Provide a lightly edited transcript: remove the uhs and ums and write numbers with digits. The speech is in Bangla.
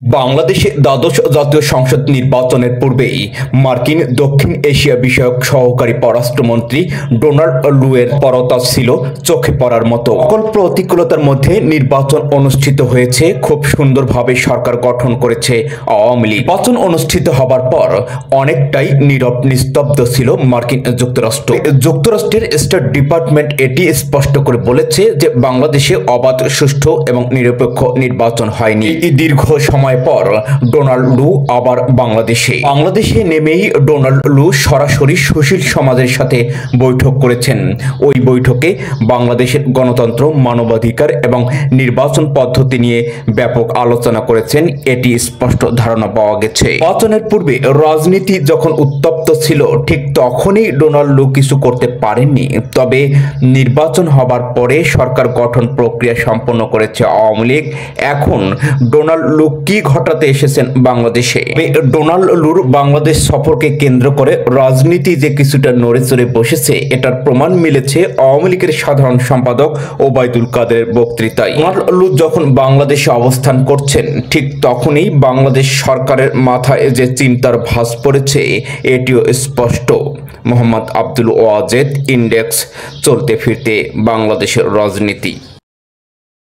বাংলাদেশে দ্বাদশ জাতীয় সংসদ নির্বাচনের পূর্বেই মার্কিন দক্ষিণ এশিয়া বিষয়ক সহকারী পররাষ্ট্রমন্ত্রী ডোনাল্ড লুয়ের পরতা ছিল চোখে পড়ার মতো। সকল প্রতিকূলতার মধ্যে নির্বাচন অনুষ্ঠিত হয়েছে, খুব সুন্দরভাবে সরকার গঠন করেছে আওয়ামী লীগ। নির্বাচন অনুষ্ঠিত হবার পর অনেকটাই নীরব নিস্তব্ধ ছিল মার্কিন যুক্তরাষ্ট্র। যুক্তরাষ্ট্রের স্টেট ডিপার্টমেন্ট এটি স্পষ্ট করে বলেছে যে বাংলাদেশে অবাধ, সুষ্ঠু এবং নিরপেক্ষ নির্বাচন হয়নি। দীর্ঘ সময় পর ডোনাল্ড লু আবার বাংলাদেশে নেমেই ডোনাল্ড লু সরাসরি সুশীল সমাজের সাথে বৈঠক করেছেন। ওই বৈঠকে বাংলাদেশের গণতন্ত্র, মানবাধিকার এবং নির্বাচন পদ্ধতি নিয়ে ব্যাপক আলোচনা করেছেন, এটি স্পষ্ট ধারণা পাওয়া গেছে। নির্বাচনের পূর্বে রাজনীতি যখন উত্তপ্ত ছিল, ঠিক তখনই ডোনাল্ড লু কিছু করতে পারেননি। তবে নির্বাচন হবার পরে সরকার গঠন প্রক্রিয়া সম্পন্ন করেছে আওয়ামী লীগ। এখন ডোনাল্ড লু কি ঘটাতে এসেছেন বাংলাদেশে? ডোনাল্ড লুর বাংলাদেশ সফরকে কেন্দ্র করে রাজনীতি যে কিছুটা নড়ে চড়ে বসেছে, এটার প্রমাণ মিলেছে আওয়ামী লীগের সাধারণ সম্পাদক ওবায়দুল কাদেরের বক্তৃতায়। ডোনাল্ড লু যখন বাংলাদেশে অবস্থান করছেন, ঠিক তখনই বাংলাদেশ সরকারের মাথায় যে চিন্তার ভাঁজ পড়েছে, এটিও স্পষ্ট। মোহাম্মদ আব্দুল ওয়াজেদ ইন্ডেক্স, চলতে ফিরতে বাংলাদেশের রাজনীতি।